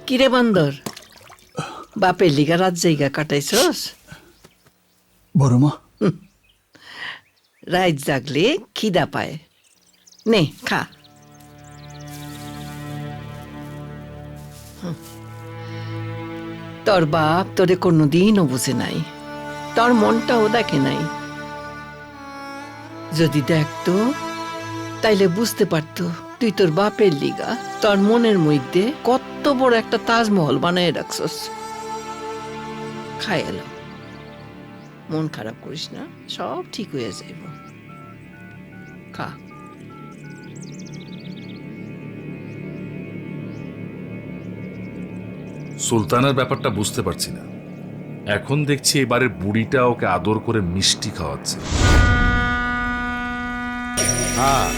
কিরে বান্দর, বাপের লিগা রাত জায়গা কাটাইছস? বড় মা, রাত জাগলে খিদা পায়, নে খা। তোর বাপ তোরে কোনোদিনও বুঝে নাই, তোর মনটাও দেখে নাই। যদি দেখতো তাইলে বুঝতে পারতো তুই তোর বাপের লিগা তোর মনের মধ্যে কত বড় একটা তাজমহল বানায় রাখছস। খাই এলো, মন খারাপ করিস না, সব ঠিক হয়ে যাইব। খা। সুলতানের ব্যাপারটা বুঝতে পারছি না। এখন দেখছি এবারের বুড়িটা ওকে আদর করে মিষ্টি খাওয়াচ্ছে। হ্যাঁ,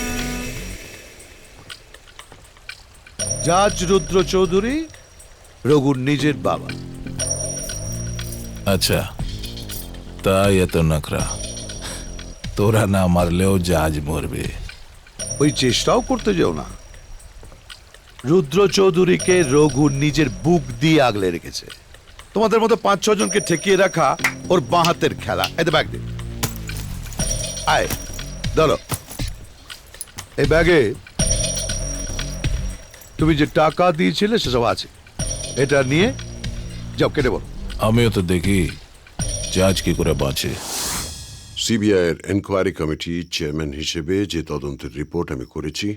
জাজ রুদ্র চৌধুরী রঘুর নিজের বাবা। আচ্ছা, তাই এত নখরা? তোরা না মারলেও জাজ মরবে। ওই চেষ্টাও করতে যাও না। রুদ্র চৌধুরীকে রঘু নিজের বুক দিয়ে আগলে রেখেছে। তোমাদের মতো 5-6 জনকে ঠেকিয়ে রাখা ওর বাঁ হাতের খেলা। এতে ব্যাগ দে। আয় ধরো, এই ব্যাগে তুমি যে টাকা দিয়েছিলে সেসব আছে। এটা নিয়ে যাও, কেটে বলো। আমিও তো দেখি জাজ কি করে বাঁচে। সিবিআইয়ের এনকোয়ারি কমিটি চেয়ারম্যান হিসেবে যে তদন্তের রিপোর্ট আমি করেছি,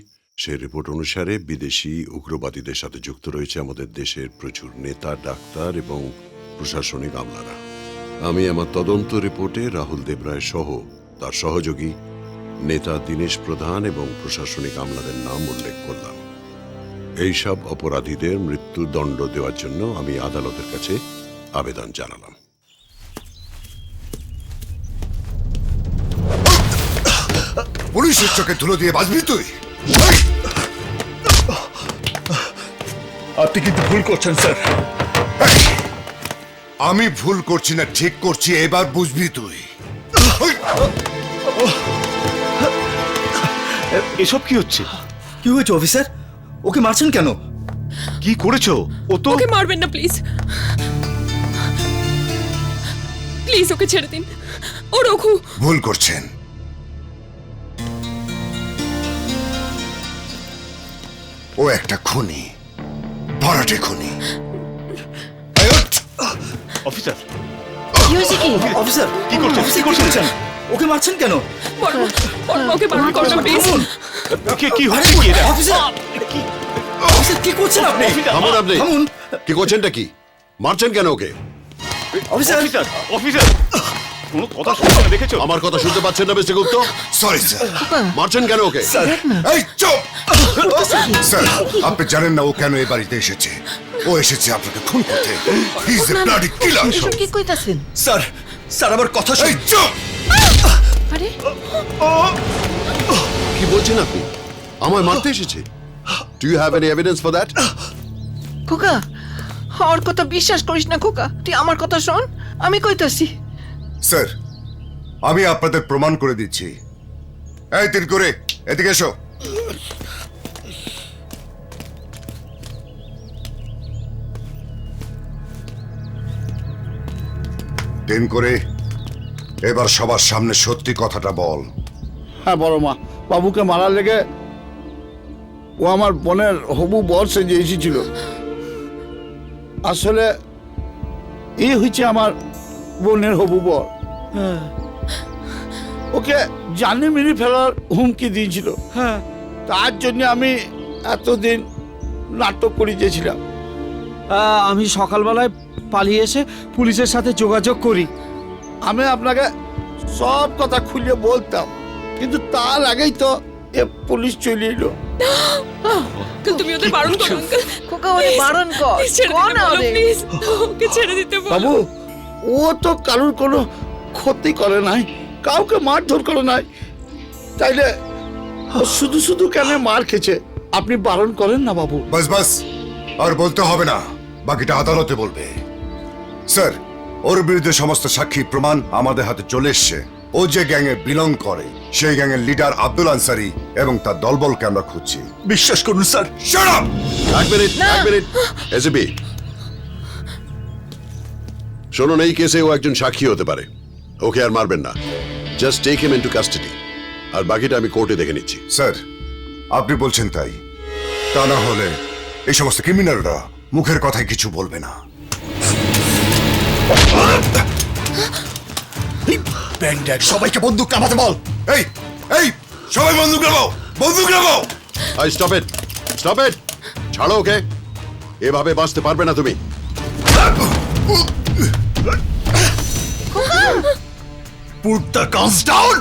সেই রিপোর্ট অনুসারে বিদেশি উগ্রবাদীদের সাথে যুক্ত রয়েছে আমাদের দেশের প্রচুর নেতা, ডাক্তার এবং প্রশাসনিক আমলারা। আমি আমার তদন্ত রিপোর্টে রাহুল দেবরায় সহ তার সহযোগী নেতা দীনেশ প্রধান এবং প্রশাসনিক আমলাদের নাম উল্লেখ করলাম। এইসব অপরাধীদের মৃত্যুদণ্ড দেওয়ার জন্য আমি আদালতের কাছে আবেদন জানালাম। পুলিশের চোখে ধুলো দিয়ে বাঁচবি তুই? আপনি কিন্তু ভুল করছেন স্যার। আমি ভুল করছি না ঠিক করছি, এবার বুঝবি তুই। এসব কি হচ্ছে? কি হয়েছে অফিসার? ওকে মারছেন কেন? কি করেছো? ও তো ওকে মারবেন না প্লিজ, প্লিজ ওকে ছেড়ে দিন। ও রঘু। ভুল করছেন। ও একটা খুনি, ভরাটে খুনি। অফিসার, কি হয়েছে কি? অফিসার কি করছেন? অফিসার, কি করছেন? ওকে মারছেন কেন? ওকে বারণ করবেন প্লিজ। কি হচ্ছে কি এটা? অফিসার, অফিসার কি করছেন আপনি? থামুন আপনি। থামুন। কি করছেনটা কি? মারছেন কেন ওকে? অফিসার, অফিসার, অফিসার, কোনো কথা শুনতে না দেখেছো? আমার কথা শুনতে পাচ্ছেন না মিস্টার গুপ্ত? Sorry sir. মারছেন কেন ওকে? এই চুপ! স্যার, আপনি জানেন না ও কেন এই বাড়িতে এসেছে? ও এসেছে আপনাকে খুন করতে। হি ইজ এ ব্লাডি কিলার। এসব কি কইতাছেন? স্যার, স্যার আমার কথা এই শুনুন। চুপ! আরে কি বলছেন আপনি? আমায় মারতে এসেছে? Do you have any evidence for that? খোকা, ওর কথা বিশ্বাস করিস না খোকা, তুই আমার কথা শোন, আমি কইতাছি। স্যার, আমি আপনাদের প্রমাণ করে দিচ্ছি। এই তিন করে এদিকে এসো। তিন করে এবার সবার সামনে সত্যি কথাটা বল। হ্যাঁ বড় মা, বাবুকে মারার লেগে ও আমার বোনের হবু বর সেজে এসেছিল। আসলে এই হচ্ছে আমার বোনের হবু বর। ওকে জানে মেরে ফেলার হুমকি দিয়েছিল। হ্যাঁ, তার জন্য আমি এতদিন নাটক করে গেছিলাম। আমি সকালবেলায় পালিয়ে এসে পুলিশের সাথে যোগাযোগ করি। আমি আপনাকে সব কথা খুলে বলতাম, কিন্তু তার আগেই তো এ পুলিশ চলে এলো। আঙ্কেল তুমি ওদের বারণ করো আঙ্কেল। খোকা ওরে বারণ কর, ছেড়ে কোন দিতে বলো ওরে? প্লিজ, ওকে ছেড়ে দিতে বলো। বাবু, ও তো কারোর কোনো ক্ষতি করে নাই, কাউকে মারধর করে নাই, তাইলে ও শুধু শুধু কেন মার খেয়েছে? আপনি বারণ করেন না বাবু। বাস বাস, আর বলতে হবে না, বাকিটা আদালতে বলবে। স্যার, ওর বিরুদ্ধে সমস্ত সাক্ষী প্রমাণ আমাদের হাতে চলে এসছে। ও যে গ্যাংয়ে বিলং করে সেই গ্যাংয়ের লিডার আব্দুল আনসারি এবং তার দলবলকে আমরা খুঁজছি। বিশ্বাস করুন স্যার। Shut up! এক মিনিট এসিপি, শুনুন, এই কেসে ও একজন সাক্ষী হতে পারে, ওকে আর মারবেন না। Just take him into custody, আর বাকিটা আমি কোর্টে দেখে নিচ্ছি। স্যার, আপনি বলছেন তাই। তা না হলে এই সমস্ত ক্রিমিনালরা মুখের কথায় কিছু বলবে না। ব্যাংড্যাগ, সবাইকে বন্দুক নামাতে বল। এই এই সবাই বন্দুক নামাও, বন্দুক নামাও। আই স্টপ ইট, ছাড়ো ওকে, এভাবে বাঁচতে পারবে না তুমি। Put the guns down!